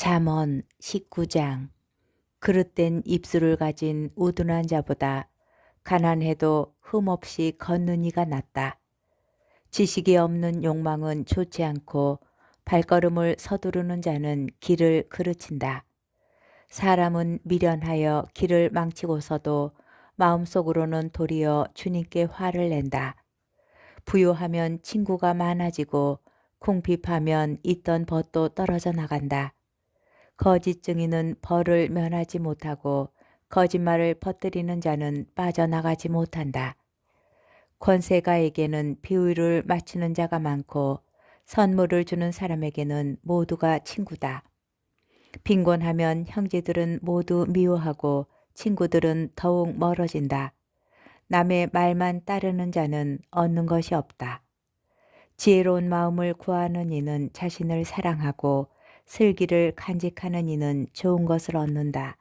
잠언 19장. 그릇된 입술을 가진 우둔한 자보다 가난해도 흠없이 걷는 이가 낫다. 지식이 없는 욕망은 좋지 않고 발걸음을 서두르는 자는 길을 그르친다. 사람은 미련하여 길을 망치고서도 마음속으로는 도리어 주님께 화를 낸다. 부요하면 친구가 많아지고 궁핍하면 있던 벗도 떨어져 나간다. 거짓 증인은 벌을 면하지 못하고 거짓말을 퍼뜨리는 자는 빠져나가지 못한다. 권세가에게는 비위를 맞추는 자가 많고 선물을 주는 사람에게는 모두가 친구다. 빈곤하면 형제들은 모두 미워하고 친구들은 더욱 멀어진다. 남의 말만 따르는 자는 얻는 것이 없다. 지혜로운 마음을 구하는 이는 자신을 사랑하고 슬기를 간직하는 이는 좋은 것을 얻는다.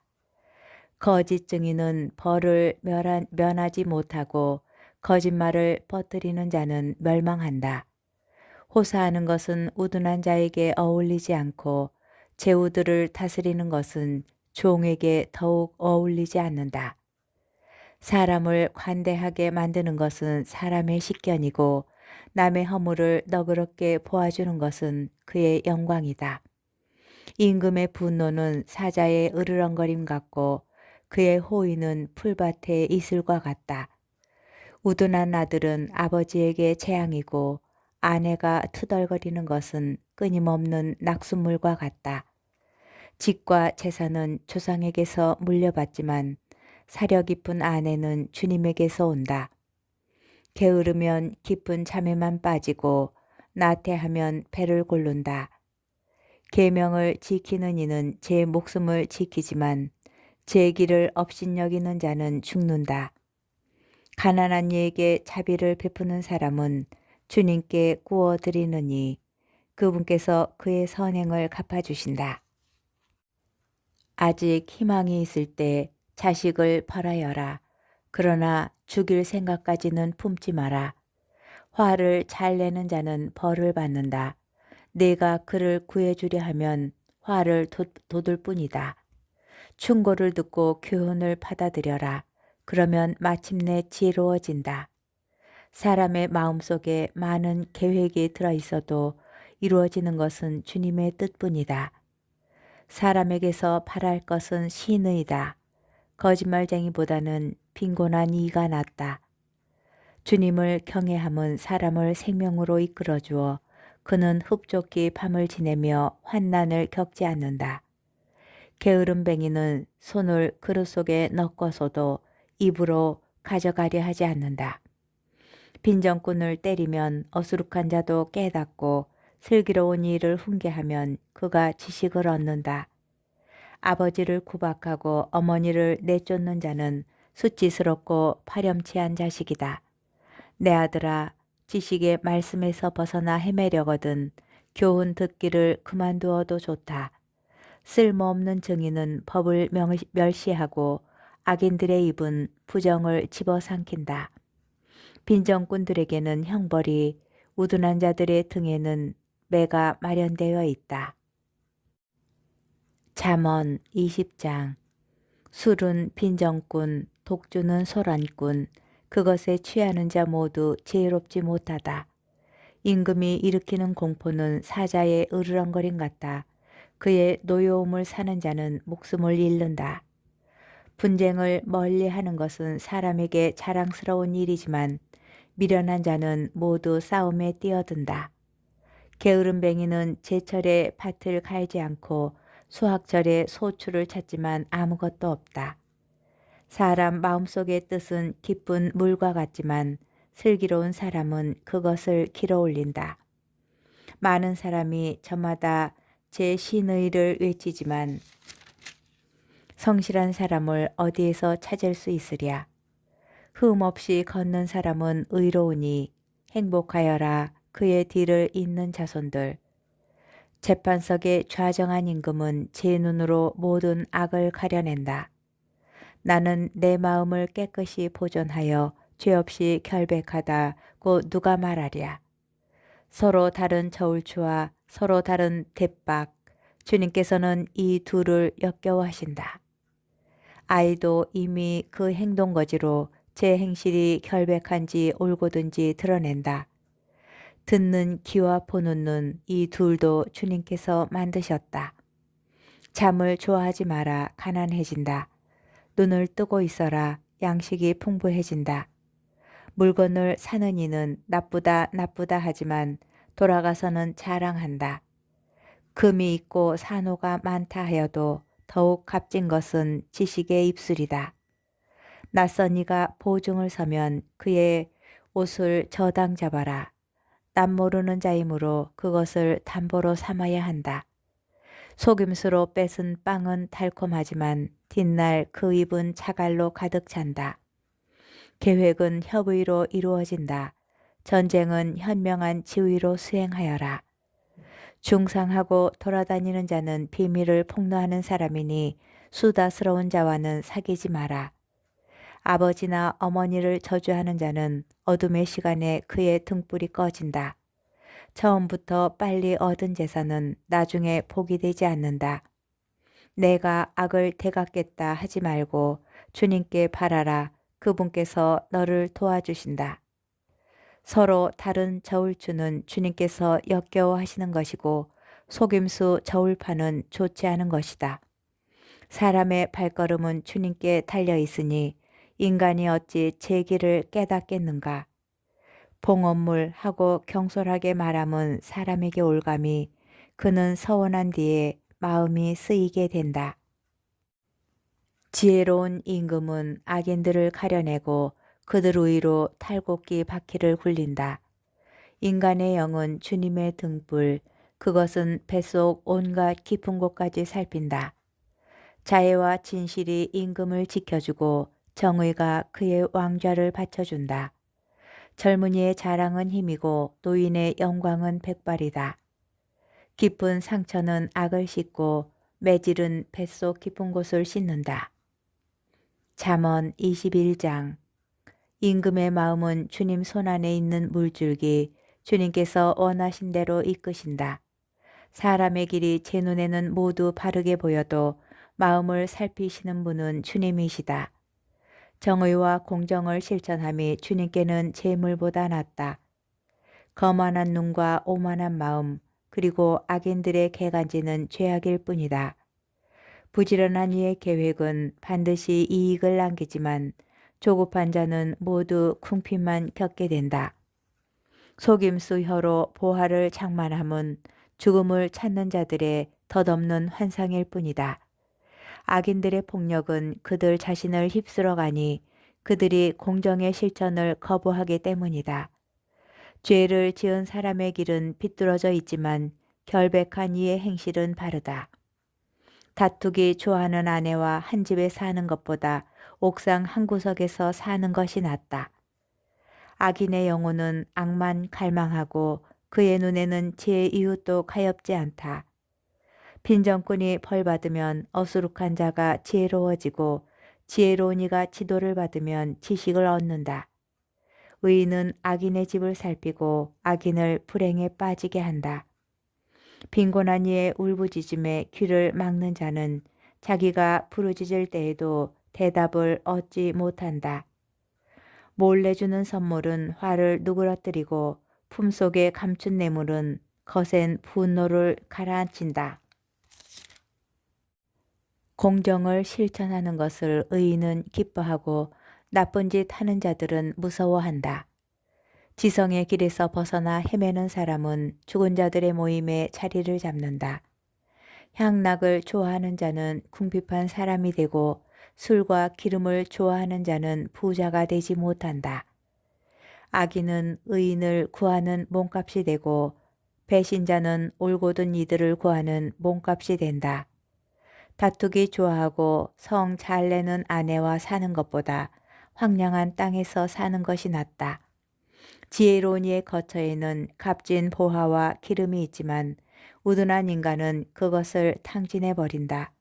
거짓 증인은 벌을 면하지 못하고 거짓말을 퍼뜨리는 자는 멸망한다. 호사하는 것은 우둔한 자에게 어울리지 않고 제후들을 다스리는 것은 종에게 더욱 어울리지 않는다. 사람을 관대하게 만드는 것은 사람의 식견이고 남의 허물을 너그럽게 보아주는 것은 그의 영광이다. 임금의 분노는 사자의 으르렁거림 같고 그의 호의는 풀밭의 이슬과 같다. 우둔한 아들은 아버지에게 재앙이고 아내가 투덜거리는 것은 끊임없는 낙숫물과 같다. 집과 재산은 조상에게서 물려받지만 사려 깊은 아내는 주님에게서 온다. 게으르면 깊은 잠에만 빠지고 나태하면 배를 고른다. 계명을 지키는 이는 제 목숨을 지키지만 제 길을 업신여기는 자는 죽는다. 가난한 이에게 자비를 베푸는 사람은 주님께 구워 드리느니 그분께서 그의 선행을 갚아주신다. 아직 희망이 있을 때 자식을 벌하여라. 그러나 죽일 생각까지는 품지 마라. 화를 잘 내는 자는 벌을 받는다. 내가 그를 구해주려 하면 화를 돋을 뿐이다. 충고를 듣고 교훈을 받아들여라. 그러면 마침내 지혜로워진다. 사람의 마음속에 많은 계획이 들어있어도 이루어지는 것은 주님의 뜻뿐이다. 사람에게서 바랄 것은 신의이다. 거짓말쟁이보다는 빈곤한 이가 낫다. 주님을 경외함은 사람을 생명으로 이끌어주어 그는 흡족히 밤을 지내며 환난을 겪지 않는다. 게으름뱅이는 손을 그릇 속에 넣고서도 입으로 가져가려 하지 않는다. 빈정꾼을 때리면 어수룩한 자도 깨닫고 슬기로운 이를 훈계하면 그가 지식을 얻는다. 아버지를 구박하고 어머니를 내쫓는 자는 수치스럽고 파렴치한 자식이다. 내 아들아, 지식의 말씀에서 벗어나 헤매려거든 교훈 듣기를 그만두어도 좋다. 쓸모없는 증인은 법을 멸시하고 악인들의 입은 부정을 집어삼킨다. 빈정꾼들에게는 형벌이, 우둔한 자들의 등에는 매가 마련되어 있다. 잠언 20장. 술은 빈정꾼, 독주는 소란꾼, 그것에 취하는 자 모두 지혜롭지 못하다. 임금이 일으키는 공포는 사자의 으르렁거림 같다. 그의 노여움을 사는 자는 목숨을 잃는다. 분쟁을 멀리하는 것은 사람에게 자랑스러운 일이지만 미련한 자는 모두 싸움에 뛰어든다. 게으름뱅이는 제철에 밭을 갈지 않고 수확철에 소출을 찾지만 아무것도 없다. 사람 마음속의 뜻은 깊은 물과 같지만 슬기로운 사람은 그것을 길어올린다. 많은 사람이 저마다 제 신의를 외치지만 성실한 사람을 어디에서 찾을 수 있으랴. 흠 없이 걷는 사람은 의로우니 행복하여라. 그의 뒤를 잇는 자손들. 재판석에 좌정한 임금은 제 눈으로 모든 악을 가려낸다. 나는 내 마음을 깨끗이 보존하여 죄 없이 결백하다고 누가 말하랴. 서로 다른 저울추와 서로 다른 대박, 주님께서는 이 둘을 역겨워하신다. 아이도 이미 그 행동거지로 제 행실이 결백한지 올곧은지 드러낸다. 듣는 귀와 보는 눈, 이 둘도 주님께서 만드셨다. 잠을 좋아하지 마라, 가난해진다. 눈을 뜨고 있어라, 양식이 풍부해진다. 물건을 사는 이는 나쁘다 나쁘다 하지만 돌아가서는 자랑한다. 금이 있고 산호가 많다 하여도 더욱 값진 것은 지식의 입술이다. 낯선 이가 보증을 서면 그의 옷을 저당 잡아라. 남 모르는 자이므로 그것을 담보로 삼아야 한다. 속임수로 뺏은 빵은 달콤하지만 뒷날 그 입은 자갈로 가득 찬다. 계획은 협의로 이루어진다. 전쟁은 현명한 지휘로 수행하여라. 중상하고 돌아다니는 자는 비밀을 폭로하는 사람이니 수다스러운 자와는 사귀지 마라. 아버지나 어머니를 저주하는 자는 어둠의 시간에 그의 등불이 꺼진다. 처음부터 빨리 얻은 재산은 나중에 복이 되지 않는다. 내가 악을 되갚겠다 하지 말고 주님께 바라라. 그분께서 너를 도와주신다. 서로 다른 저울추는 주님께서 역겨워하시는 것이고 속임수 저울파는 좋지 않은 것이다. 사람의 발걸음은 주님께 달려 있으니 인간이 어찌 제 길을 깨닫겠는가. 봉헌물하고 경솔하게 말함은 사람에게 올감이 그는 서원한 뒤에 마음이 쓰이게 된다. 지혜로운 임금은 악인들을 가려내고 그들 위로 탈곡기 바퀴를 굴린다. 인간의 영은 주님의 등불, 그것은 뱃속 온갖 깊은 곳까지 살핀다. 자애와 진실이 임금을 지켜주고 정의가 그의 왕좌를 받쳐준다. 젊은이의 자랑은 힘이고 노인의 영광은 백발이다. 깊은 상처는 악을 씻고 매질은 뱃속 깊은 곳을 씻는다. 잠언 21장. 임금의 마음은 주님 손안에 있는 물줄기, 주님께서 원하신 대로 이끄신다. 사람의 길이 제 눈에는 모두 바르게 보여도 마음을 살피시는 분은 주님이시다. 정의와 공정을 실천함이 주님께는 재물보다 낫다. 거만한 눈과 오만한 마음, 그리고 악인들의 개간지는 죄악일 뿐이다. 부지런한 이의 계획은 반드시 이익을 남기지만 조급한 자는 모두 궁핍만 겪게 된다. 속임수 혀로 보화를 장만함은 죽음을 찾는 자들의 덧없는 환상일 뿐이다. 악인들의 폭력은 그들 자신을 휩쓸어 가니 그들이 공정의 실천을 거부하기 때문이다. 죄를 지은 사람의 길은 비뚤어져 있지만 결백한 이의 행실은 바르다. 다투기 좋아하는 아내와 한 집에 사는 것보다 옥상 한 구석에서 사는 것이 낫다. 악인의 영혼은 악만 갈망하고 그의 눈에는 제 이웃도 가엾지 않다. 빈정꾼이 벌받으면 어수룩한 자가 지혜로워지고 지혜로운 이가 지도를 받으면 지식을 얻는다. 의인은 악인의 집을 살피고 악인을 불행에 빠지게 한다. 빈곤한 이의 울부짖음에 귀를 막는 자는 자기가 부르짖을 때에도 대답을 얻지 못한다. 몰래 주는 선물은 화를 누그러뜨리고 품속에 감춘 뇌물은 거센 분노를 가라앉힌다. 공정을 실천하는 것을 의인은 기뻐하고 나쁜 짓 하는 자들은 무서워한다. 지성의 길에서 벗어나 헤매는 사람은 죽은 자들의 모임에 자리를 잡는다. 향락을 좋아하는 자는 궁핍한 사람이 되고 술과 기름을 좋아하는 자는 부자가 되지 못한다. 악인은 의인을 구하는 몸값이 되고 배신자는 올곧은 이들을 구하는 몸값이 된다. 다투기 좋아하고 성 잘 내는 아내와 사는 것보다 황량한 땅에서 사는 것이 낫다. 지혜로운 이의 거처에는 값진 보화와 기름이 있지만 우둔한 인간은 그것을 탕진해 버린다.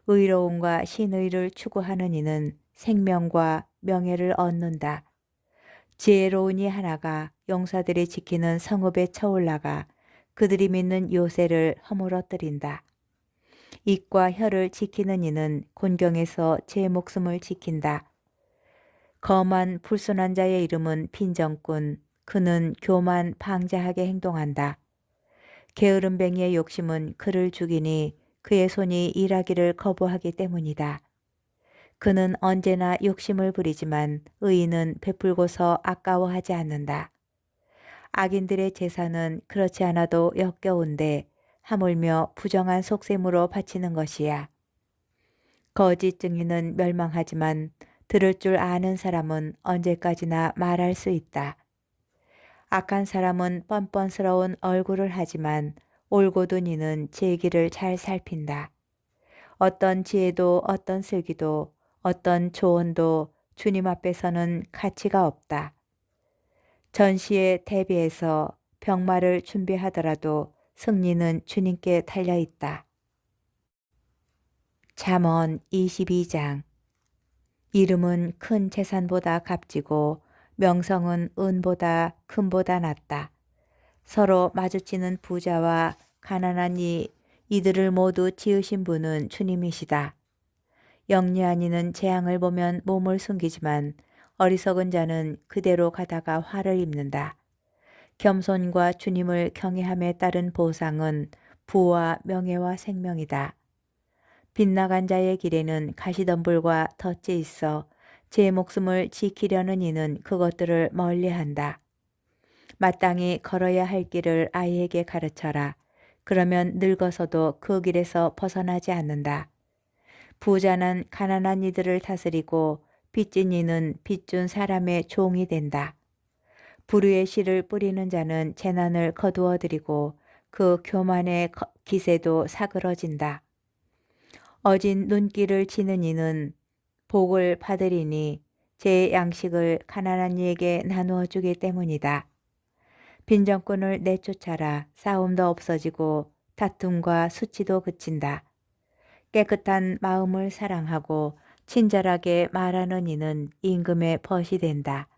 의로움과 신의를 추구하는 이는 생명과 명예를 얻는다. 지혜로운 이 하나가 용사들이 지키는 성읍에 쳐올라가 그들이 믿는 요새를 허물어뜨린다. 입과 혀를 지키는 이는 곤경에서 제 목숨을 지킨다. 거만 불순한 자의 이름은 빈정꾼, 그는 교만 방자하게 행동한다. 게으름뱅이의 욕심은 그를 죽이니 그의 손이 일하기를 거부하기 때문이다. 그는 언제나 욕심을 부리지만 의인은 베풀고서 아까워하지 않는다. 악인들의 제사는 그렇지 않아도 역겨운데 하물며 부정한 속셈으로 바치는 것이야. 거짓 증인은 멸망하지만 들을 줄 아는 사람은 언제까지나 말할 수 있다. 악한 사람은 뻔뻔스러운 얼굴을 하지만 올고든 이는 제 길을 잘 살핀다. 어떤 지혜도 어떤 슬기도 어떤 조언도 주님 앞에서는 가치가 없다. 전시에 대비해서 병마를 준비하더라도 승리는 주님께 달려 있다. 잠언 22장. 이름은 큰 재산보다 값지고 명성은 은보다 금보다 낫다. 서로 마주치는 부자와 가난한 이들을 모두 지으신 분은 주님이시다. 영리한 이는 재앙을 보면 몸을 숨기지만 어리석은 자는 그대로 가다가 화를 입는다. 겸손과 주님을 경외함에 따른 보상은 부와 명예와 생명이다. 빗나간 자의 길에는 가시덤불과 덫이 있어 제 목숨을 지키려는 이는 그것들을 멀리한다. 마땅히 걸어야 할 길을 아이에게 가르쳐라. 그러면 늙어서도 그 길에서 벗어나지 않는다. 부자는 가난한 이들을 다스리고 빚진 이는 빚준 사람의 종이 된다. 불의의 씨를 뿌리는 자는 재난을 거두어들이고 그 교만의 기세도 사그러진다. 어진 눈길을 치는 이는 복을 받으리니 제 양식을 가난한 이에게 나누어 주기 때문이다. 빈정꾼을 내쫓아라. 싸움도 없어지고 다툼과 수치도 그친다. 깨끗한 마음을 사랑하고 친절하게 말하는 이는 임금의 벗이 된다.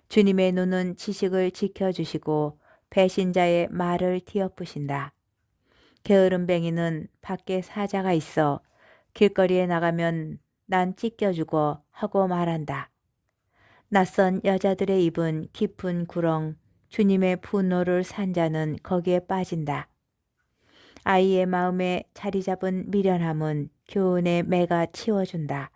주님의 눈은 지식을 지켜주시고 배신자의 말을 뒤엎으신다. 게으름뱅이는 밖에 사자가 있어 길거리에 나가면 난 찢겨 죽어 하고 말한다. 낯선 여자들의 입은 깊은 구렁, 주님의 분노를 산 자는 거기에 빠진다. 아이의 마음에 자리 잡은 미련함은 교훈의 매가 치워준다.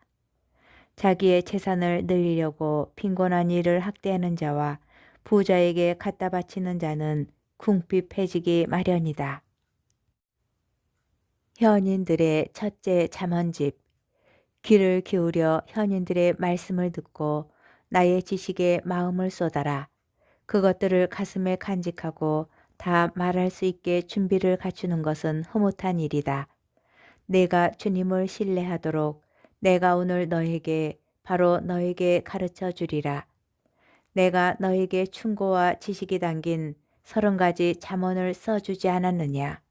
자기의 재산을 늘리려고 빈곤한 이를 학대하는 자와 부자에게 갖다 바치는 자는 궁핍해지기 마련이다. 현인들의 첫째 잠언집. 귀를 기울여 현인들의 말씀을 듣고 나의 지식에 마음을 쏟아라. 그것들을 가슴에 간직하고 다 말할 수 있게 준비를 갖추는 것은 흐뭇한 일이다. 내가 주님을 신뢰하도록 내가 오늘 너에게 바로 너에게 가르쳐 주리라. 내가 너에게 충고와 지식이 담긴 30가지 잠언을 써주지 않았느냐.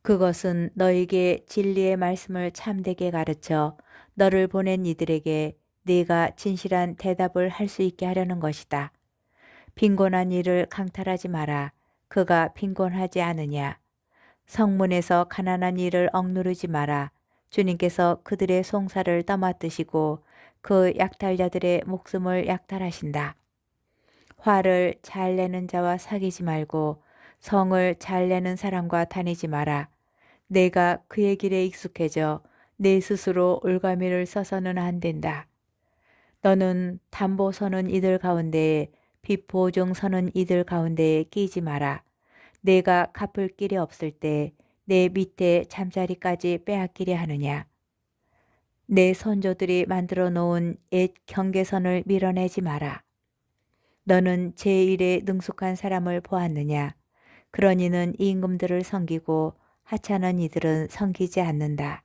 그것은 너에게 진리의 말씀을 참되게 가르쳐 너를 보낸 이들에게 네가 진실한 대답을 할 수 있게 하려는 것이다. 빈곤한 이를 강탈하지 마라. 그가 빈곤하지 않으냐. 성문에서 가난한 이를 억누르지 마라. 주님께서 그들의 송사를 떠맡으시고 그 약탈자들의 목숨을 약탈하신다. 화를 잘 내는 자와 사귀지 말고 성을 잘 내는 사람과 다니지 마라. 내가 그의 길에 익숙해져 내 스스로 올가미를 써서는 안 된다. 너는 담보 서는 이들 가운데에 빚 보증 서는 이들 가운데에 끼지 마라. 내가 갚을 길이 없을 때 내 밑에 잠자리까지 빼앗기려 하느냐. 내 선조들이 만들어 놓은 옛 경계선을 밀어내지 마라. 너는 제1에 능숙한 사람을 보았느냐. 그런 이는 임금들을 섬기고 하찮은 이들은 섬기지 않는다.